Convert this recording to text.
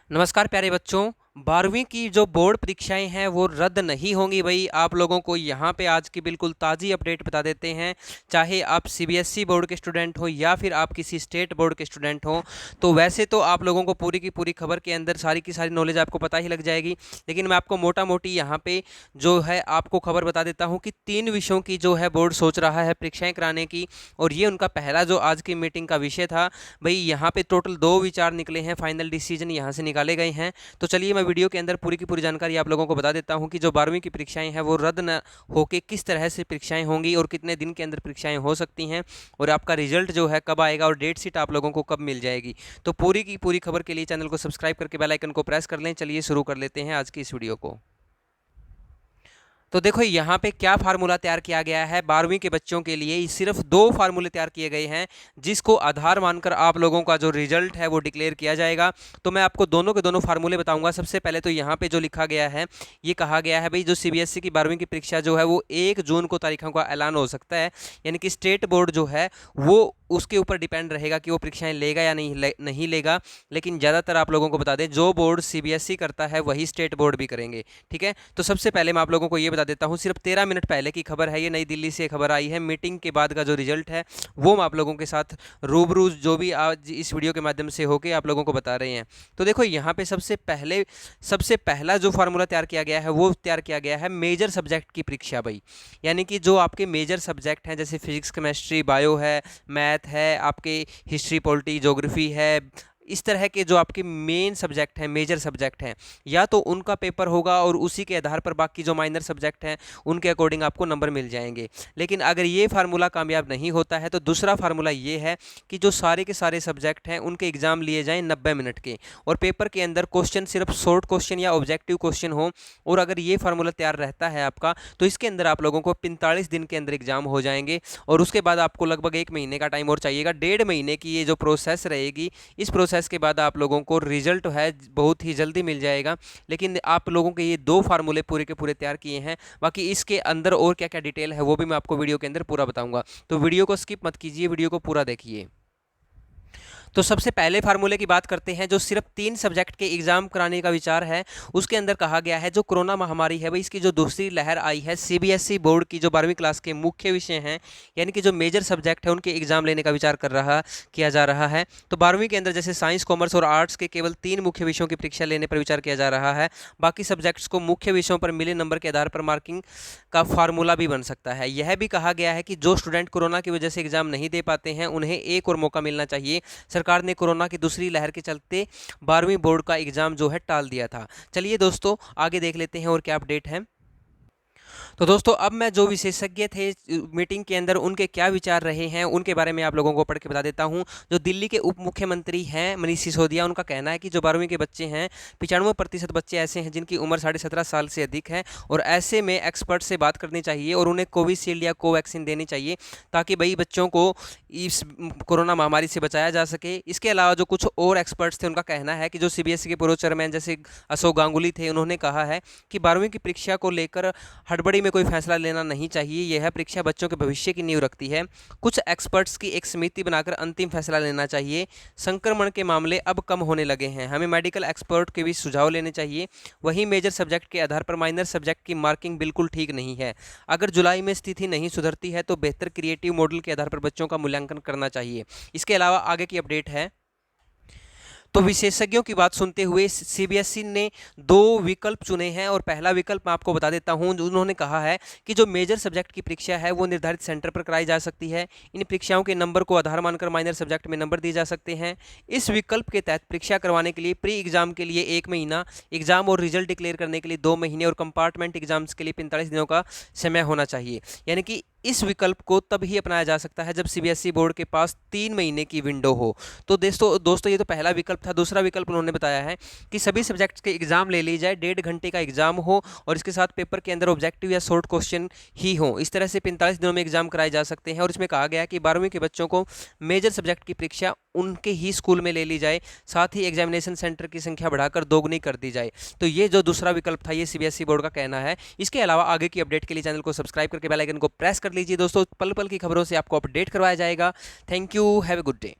नमस्कार प्यारे बच्चों। 12वीं की जो बोर्ड परीक्षाएं हैं वो रद्द नहीं होंगी भाई। आप लोगों को यहाँ पे आज की बिल्कुल ताज़ी अपडेट बता देते हैं। चाहे आप सीबीएसई बोर्ड के स्टूडेंट हो या फिर आप किसी स्टेट बोर्ड के स्टूडेंट हो, तो वैसे तो आप लोगों को पूरी की पूरी खबर के अंदर सारी की सारी नॉलेज आपको पता ही लग जाएगी। लेकिन मैं आपको मोटा मोटी यहाँ पे जो है आपको खबर बता देता हूँ कि 3 विषयों की जो है बोर्ड सोच रहा है परीक्षाएँ कराने की, और ये उनका पहला जो आज की मीटिंग का विषय था। भाई यहाँ पे टोटल 2 विचार निकले हैं, फाइनल डिसीजन यहाँ से निकाले गए हैं। तो चलिए मैं वीडियो के अंदर पूरी की पूरी जानकारी आप लोगों को बता देता हूं कि जो 12वीं की परीक्षाएं हैं वो रद्द न होके किस तरह से परीक्षाएं होंगी और कितने दिन के अंदर परीक्षाएं हो सकती हैं, और आपका रिजल्ट जो है कब आएगा और डेट शीट आप लोगों को कब मिल जाएगी। तो पूरी की पूरी खबर के लिए चैनल को सब्सक्राइब करके बेल आइकन को प्रेस कर लें। चलिए शुरू कर लेते हैं आज की इस वीडियो को। तो देखो यहाँ पे क्या फार्मूला तैयार किया गया है 12वीं के बच्चों के लिए। सिर्फ 2 फार्मूले तैयार किए गए हैं जिसको आधार मानकर आप लोगों का जो रिजल्ट है वो डिक्लेयर किया जाएगा। तो मैं आपको दोनों के दोनों फार्मूले बताऊंगा। सबसे पहले तो यहाँ पे जो लिखा गया है, ये कहा गया है भाई जो सीबीएसई की 12वीं की परीक्षा जो है वो 1 जून को तारीखों का ऐलान हो सकता है। यानी कि स्टेट बोर्ड जो है वो उसके ऊपर डिपेंड रहेगा कि वो परीक्षाएं लेगा या नहीं लेगा। लेकिन ज़्यादातर आप लोगों को बता दें, जो बोर्ड सीबीएसई करता है वही स्टेट बोर्ड भी करेंगे। ठीक है, तो सबसे पहले मैं आप लोगों को ये बता देता हूँ, सिर्फ 13 मिनट पहले की खबर है, ये नई दिल्ली से खबर आई है। मीटिंग के बाद का जो रिजल्ट है वो हम आप लोगों के साथ रूबरू जो भी आज इस वीडियो के माध्यम से होके आप लोगों को बता रहे हैं। तो देखो यहाँ पे सबसे पहला जो फार्मूला तैयार किया गया है वो तैयार किया गया है मेजर सब्जेक्ट की परीक्षा भाई। यानी कि जो आपके मेजर सब्जेक्ट हैं जैसे फिजिक्स, केमिस्ट्री, बायो है, मैथ है, आपके हिस्ट्री, पॉलिटी, ज्योग्राफी है, इस तरह के जो आपके मेन सब्जेक्ट हैं, मेजर सब्जेक्ट हैं, या तो उनका पेपर होगा और उसी के आधार पर बाकी जो माइनर सब्जेक्ट हैं उनके अकॉर्डिंग आपको नंबर मिल जाएंगे। लेकिन अगर ये फार्मूला कामयाब नहीं होता है तो दूसरा फार्मूला ये है कि जो सारे के सारे सब्जेक्ट हैं उनके एग्जाम लिए जाएं 90 मिनट के, और पेपर के अंदर क्वेश्चन सिर्फ शॉर्ट क्वेश्चन या ऑब्जेक्टिव क्वेश्चन हो। और अगर ये फार्मूला तैयार रहता है आपका तो इसके अंदर आप लोगों को 45 दिन के अंदर एग्जाम हो जाएंगे, और उसके बाद आपको लगभग 1 महीने का टाइम और चाहिएगा। 1.5 महीने की ये जो प्रोसेस रहेगी, इस प्रोसेस के बाद आप लोगों को रिजल्ट है बहुत ही जल्दी मिल जाएगा। लेकिन आप लोगों के ये 2 फार्मूले पूरे के पूरे तैयार किए हैं। बाकी इसके अंदर और क्या क्या डिटेल है वो भी मैं आपको वीडियो के अंदर पूरा बताऊंगा। तो वीडियो को स्किप मत कीजिए, वीडियो को पूरा देखिए। तो सबसे पहले फार्मूले की बात करते हैं, जो सिर्फ 3 सब्जेक्ट के एग्जाम कराने का विचार है। उसके अंदर कहा गया है जो कोरोना महामारी है भाई, इसकी जो दूसरी लहर आई है, सीबीएसई बोर्ड की जो 12वीं क्लास के मुख्य विषय हैं यानी कि जो मेजर सब्जेक्ट है उनके एग्जाम लेने का विचार किया जा रहा है। तो 12वीं के अंदर जैसे साइंस, कॉमर्स और आर्ट्स के केवल 3 मुख्य विषयों की परीक्षा लेने पर विचार किया जा रहा है। बाकी सब्जेक्ट्स को मुख्य विषयों पर मिले नंबर के आधार पर मार्किंग का फार्मूला भी बन सकता है। यह भी कहा गया है कि जो स्टूडेंट कोरोना की वजह से एग्जाम नहीं दे पाते हैं उन्हें एक और मौका मिलना चाहिए। सरकार ने कोरोना की दूसरी लहर के चलते 12वीं बोर्ड का एग्जाम जो है टाल दिया था। चलिए दोस्तों आगे देख लेते हैं और क्या अपडेट है। तो दोस्तों अब मैं जो विशेषज्ञ थे मीटिंग के अंदर उनके क्या विचार रहे हैं उनके बारे में आप लोगों को पढ़ के बता देता हूं। जो दिल्ली के उप मुख्यमंत्री हैं मनीष सिसोदिया, उनका कहना है कि जो 12वीं के बच्चे हैं 95% बच्चे ऐसे हैं जिनकी उम्र 17.5 साल से अधिक है, और ऐसे में एक्सपर्ट से बात करनी चाहिए और उन्हें कोविशील्ड या कोवैक्सीन देनी चाहिए ताकि भाई बच्चों को इस कोरोना महामारी से बचाया जा सके। इसके अलावा जो कुछ और एक्सपर्ट्स थे उनका कहना है कि जो सीबीएसई के पूर्व चेयरमैन जैसे अशोक गांगुली थे, उन्होंने कहा है कि 12वीं की परीक्षा को लेकर हड़बड़ी में कोई फैसला लेना नहीं चाहिए। यह परीक्षा बच्चों के भविष्य की नींव रखती है। कुछ एक्सपर्ट्स की एक समिति बनाकर अंतिम फैसला लेना चाहिए। संक्रमण के मामले अब कम होने लगे हैं, हमें मेडिकल एक्सपर्ट के भी सुझाव लेने चाहिए। वहीं मेजर सब्जेक्ट के आधार पर माइनर सब्जेक्ट की मार्किंग बिल्कुल ठीक नहीं है। अगर जुलाई में स्थिति नहीं सुधरती है तो बेहतर क्रिएटिव मॉडल के आधार पर बच्चों का मूल्यांकन करना चाहिए। इसके अलावा आगे की अपडेट है। तो विशेषज्ञों की बात सुनते हुए सीबीएसई ने 2 विकल्प चुने हैं, और पहला विकल्प मैं आपको बता देता हूं। उन्होंने कहा है कि जो मेजर सब्जेक्ट की परीक्षा है वो निर्धारित सेंटर पर कराई जा सकती है। इन परीक्षाओं के नंबर को आधार मानकर माइनर सब्जेक्ट में नंबर दिए जा सकते हैं। इस विकल्प के तहत परीक्षा करवाने के लिए प्री एग्जाम के लिए 1 महीना, एग्जाम और रिजल्ट डिक्लेयर करने के लिए 2 महीने और कंपार्टमेंट एग्जाम्स के लिए 45 दिनों का समय होना चाहिए। यानी कि इस विकल्प को तब ही अपनाया जा सकता है जब सीबीएसई बोर्ड के पास 3 महीने की विंडो हो। तो दोस्तों ये तो पहला विकल्प था। दूसरा विकल्प उन्होंने बताया है कि सभी सब्जेक्ट्स के एग्जाम ले ली जाए, 1.5 घंटे का एग्जाम हो और इसके साथ पेपर के अंदर ऑब्जेक्टिव या शॉर्ट क्वेश्चन ही हो। इस तरह से 45 दिनों में एग्जाम कराए जा सकते हैं। और इसमें कहा गया है कि 12वीं के बच्चों को मेजर सब्जेक्ट की परीक्षा उनके ही स्कूल में ले ली जाए, साथ ही एग्जामिनेशन सेंटर की संख्या बढ़ाकर 2 कर दी जाए। तो ये जो दूसरा विकल्प था ये सीबीएसई बोर्ड का कहना है। इसके अलावा आगे की अपडेट के लिए चैनल को सब्सक्राइब करके बेल आइकन को प्रेस कर लीजिए। दोस्तों पल पल की खबरों से आपको अपडेट करवाया जाएगा। Thank you, have a good day.